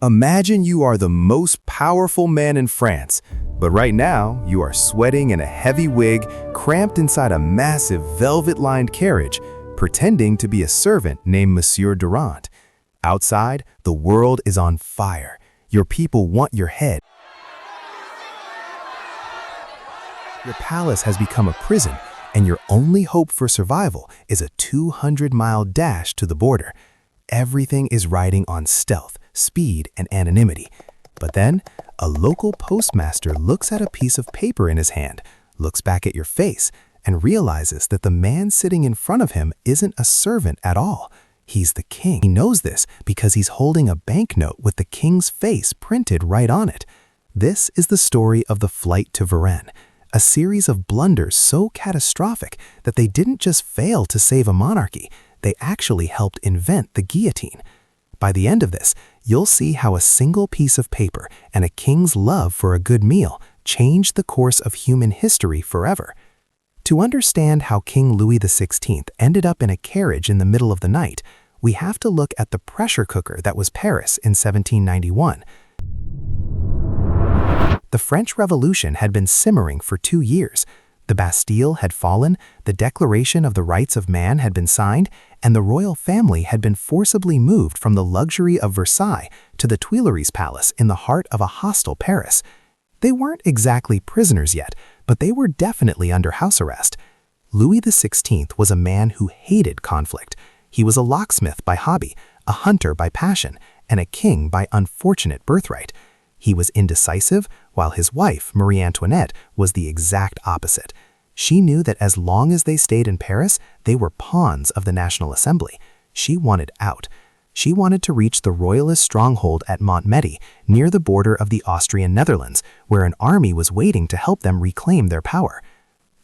Imagine you are the most powerful man in France, but right now you are sweating in a heavy wig, cramped inside a massive velvet-lined carriage, pretending to be a servant named Monsieur Durand. Outside, the world is on fire. Your people want your head. Your palace has become a prison, and your only hope for survival is a 200-mile dash to the border. Everything is riding on stealth, speed, and anonymity. But then, a local postmaster looks at a piece of paper in his hand, looks back at your face, and realizes that the man sitting in front of him isn't a servant at all. He's the king. He knows this because he's holding a banknote with the king's face printed right on it. This is the story of the flight to Varennes, a series of blunders so catastrophic that they didn't just fail to save a monarchy, they actually helped invent the guillotine. By the end of this, you'll see how a single piece of paper and a king's love for a good meal changed the course of human history forever. To understand how King Louis XVI ended up in a carriage in the middle of the night, we have to look at the pressure cooker that was Paris in 1791. The French Revolution had been simmering for 2 years. The Bastille had fallen, the Declaration of the Rights of Man had been signed, and the royal family had been forcibly moved from the luxury of Versailles to the Tuileries Palace in the heart of a hostile Paris. They weren't exactly prisoners yet, but they were definitely under house arrest. Louis XVI was a man who hated conflict. He was a locksmith by hobby, a hunter by passion, and a king by unfortunate birthright. He was indecisive, while his wife, Marie Antoinette, was the exact opposite. She knew that as long as they stayed in Paris, they were pawns of the National Assembly. She wanted out. She wanted to reach the royalist stronghold at Montmedy, near the border of the Austrian Netherlands, where an army was waiting to help them reclaim their power.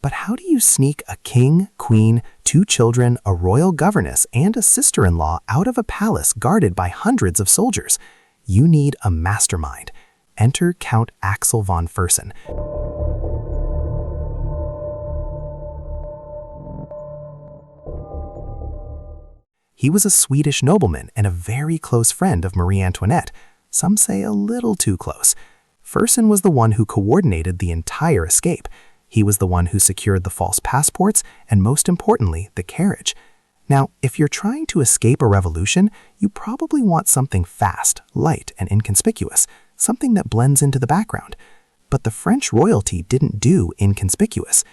But how do you sneak a king, queen, 2 children, a royal governess, and a sister-in-law out of a palace guarded by hundreds of soldiers? You need a mastermind. Enter Count Axel von Fersen. He was a Swedish nobleman and a very close friend of Marie Antoinette, some say a little too close. Fersen was the one who coordinated the entire escape. He was the one who secured the false passports and, most importantly, the carriage. Now, if you're trying to escape a revolution, you probably want something fast, light, and inconspicuous, something that blends into the background. But the French royalty didn't do inconspicuous.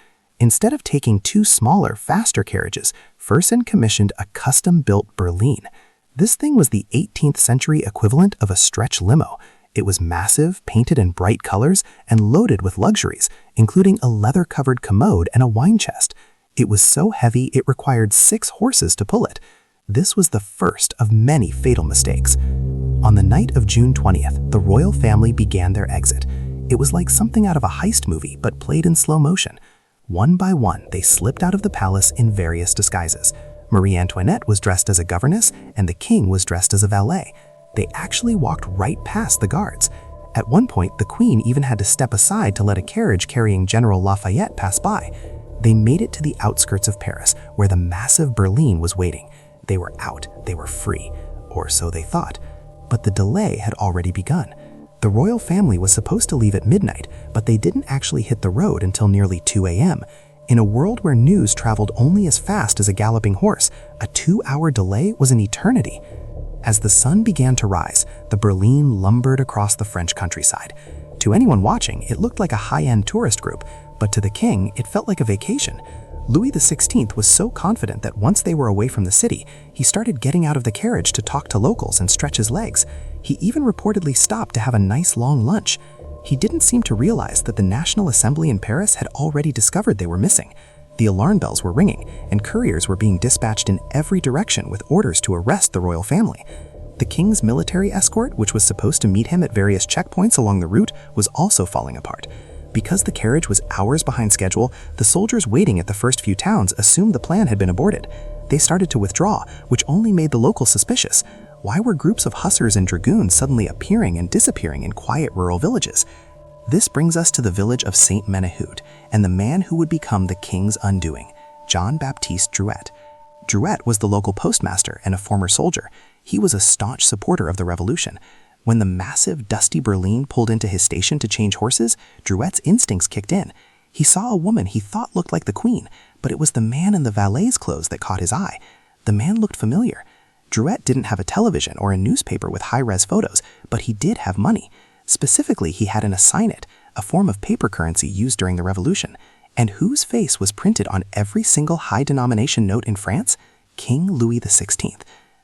Instead of taking 2 smaller, faster carriages, Fersen commissioned a custom-built berline. This thing was the 18th century equivalent of a stretch limo. It was massive, painted in bright colors, and loaded with luxuries, including a leather-covered commode and a wine chest. It was so heavy it required 6 horses to pull it. This was the first of many fatal mistakes. On the night of June 20th, the royal family began their exit. It was like something out of a heist movie, but played in slow motion. One by one, they slipped out of the palace in various disguises. Marie Antoinette was dressed as a governess, and the king was dressed as a valet. They actually walked right past the guards. At one point, the queen even had to step aside to let a carriage carrying General Lafayette pass by. They made it to the outskirts of Paris, where the massive berline was waiting. They were out, they were free, or so they thought. But the delay had already begun. The royal family was supposed to leave at midnight, but they didn't actually hit the road until nearly 2 a.m. In a world where news traveled only as fast as a galloping horse, a 2-hour delay was an eternity. As the sun began to rise, the berline lumbered across the French countryside. To anyone watching, it looked like a high-end tourist group, but to the king, it felt like a vacation. Louis XVI was so confident that once they were away from the city, he started getting out of the carriage to talk to locals and stretch his legs. He even reportedly stopped to have a nice long lunch. He didn't seem to realize that the National Assembly in Paris had already discovered they were missing. The alarm bells were ringing, and couriers were being dispatched in every direction with orders to arrest the royal family. The king's military escort, which was supposed to meet him at various checkpoints along the route, was also falling apart. Because the carriage was hours behind schedule, the soldiers waiting at the first few towns assumed the plan had been aborted. They started to withdraw, which only made the locals suspicious. Why were groups of hussars and dragoons suddenly appearing and disappearing in quiet rural villages? This brings us to the village of Saint Menehould and the man who would become the king's undoing, Jean-Baptiste Drouet. Drouet was the local postmaster and a former soldier. He was a staunch supporter of the revolution. When the massive, dusty berline pulled into his station to change horses, Drouet's instincts kicked in. He saw a woman he thought looked like the queen, but it was the man in the valet's clothes that caught his eye. The man looked familiar. Drouet didn't have a television or a newspaper with high-res photos, but he did have money. Specifically, he had an assignat, a form of paper currency used during the Revolution. And whose face was printed on every single high-denomination note in France? King Louis XVI.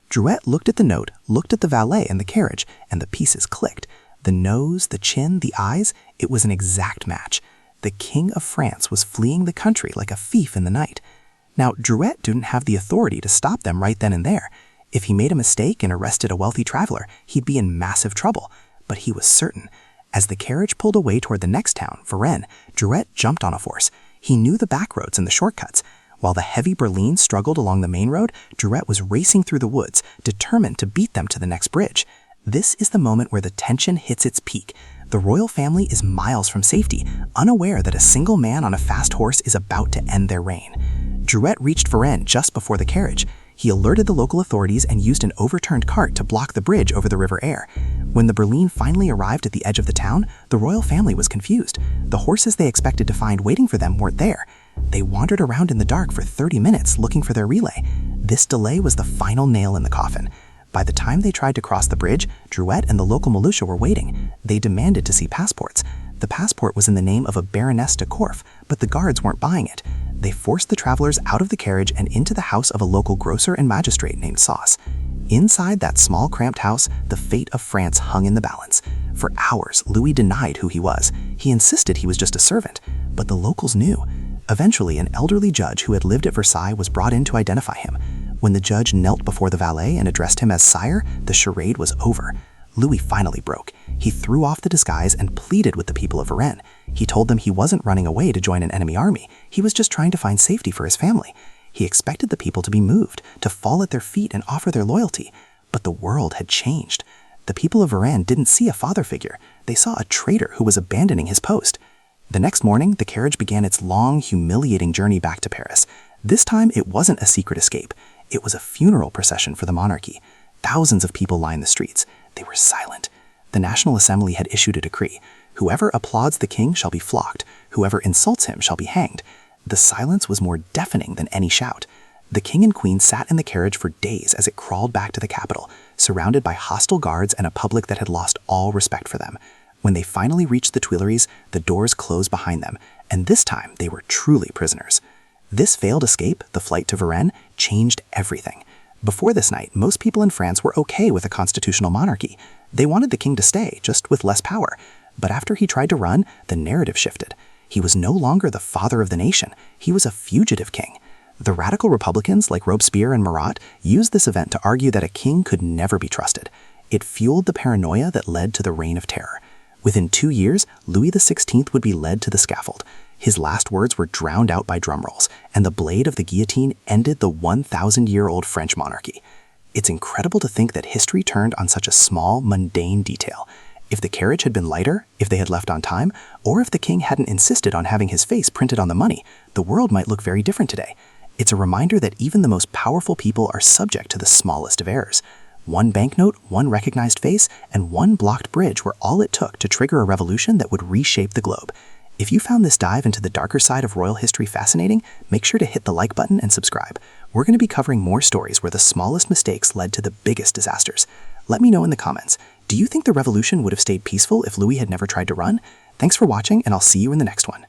Drouet looked at the note, looked at the valet and the carriage, and the pieces clicked. The nose, the chin, the eyes, it was an exact match. The King of France was fleeing the country like a thief in the night. Now, Drouet didn't have the authority to stop them right then and there. If he made a mistake and arrested a wealthy traveler, he'd be in massive trouble. But he was certain. As the carriage pulled away toward the next town, Varennes, Drouet jumped on a horse. He knew the back roads and the shortcuts. While the heavy berline struggled along the main road, Drouet was racing through the woods, determined to beat them to the next bridge. This is the moment where the tension hits its peak. The royal family is miles from safety, unaware that a single man on a fast horse is about to end their reign. Drouet reached Varennes just before the carriage. He alerted the local authorities and used an overturned cart to block the bridge over the River Aire. When the berline finally arrived at the edge of the town, the royal family was confused. The horses they expected to find waiting for them weren't there. They wandered around in the dark for 30 minutes looking for their relay. This delay was the final nail in the coffin. By the time they tried to cross the bridge, Drouet and the local militia were waiting. They demanded to see passports. The passport was in the name of a Baroness de Corf, but the guards weren't buying it. They forced the travelers out of the carriage and into the house of a local grocer and magistrate named Sauce. Inside that small, cramped house, the fate of France hung in the balance. For hours, Louis denied who he was. He insisted he was just a servant, but the locals knew. Eventually, an elderly judge who had lived at Versailles was brought in to identify him. When the judge knelt before the valet and addressed him as sire, the charade was over. Louis finally broke. He threw off the disguise and pleaded with the people of Varennes. He told them he wasn't running away to join an enemy army. He was just trying to find safety for his family. He expected the people to be moved, to fall at their feet and offer their loyalty. But the world had changed. The people of Varennes didn't see a father figure. They saw a traitor who was abandoning his post. The next morning, the carriage began its long, humiliating journey back to Paris. This time, it wasn't a secret escape. It was a funeral procession for the monarchy. Thousands of people lined the streets. They were silent. The National Assembly had issued a decree. Whoever applauds the king shall be flogged. Whoever insults him shall be hanged. The silence was more deafening than any shout. The king and queen sat in the carriage for days as it crawled back to the capital, surrounded by hostile guards and a public that had lost all respect for them. When they finally reached the Tuileries, the doors closed behind them, and this time they were truly prisoners. This failed escape, the flight to Varennes, changed everything. Before this night, most people in France were okay with a constitutional monarchy. They wanted the king to stay, just with less power. But after he tried to run, the narrative shifted. He was no longer the father of the nation. He was a fugitive king. The radical Republicans, like Robespierre and Marat, used this event to argue that a king could never be trusted. It fueled the paranoia that led to the Reign of Terror. Within 2 years, Louis XVI would be led to the scaffold. His last words were drowned out by drumrolls, and the blade of the guillotine ended the 1,000-year-old French monarchy. It's incredible to think that history turned on such a small, mundane detail. If the carriage had been lighter, if they had left on time, or if the king hadn't insisted on having his face printed on the money, the world might look very different today. It's a reminder that even the most powerful people are subject to the smallest of errors. One banknote, one recognized face, and one blocked bridge were all it took to trigger a revolution that would reshape the globe. If you found this dive into the darker side of royal history fascinating, make sure to hit the like button and subscribe. We're going to be covering more stories where the smallest mistakes led to the biggest disasters. Let me know in the comments, do you think the revolution would have stayed peaceful if Louis had never tried to run? Thanks for watching, and I'll see you in the next one.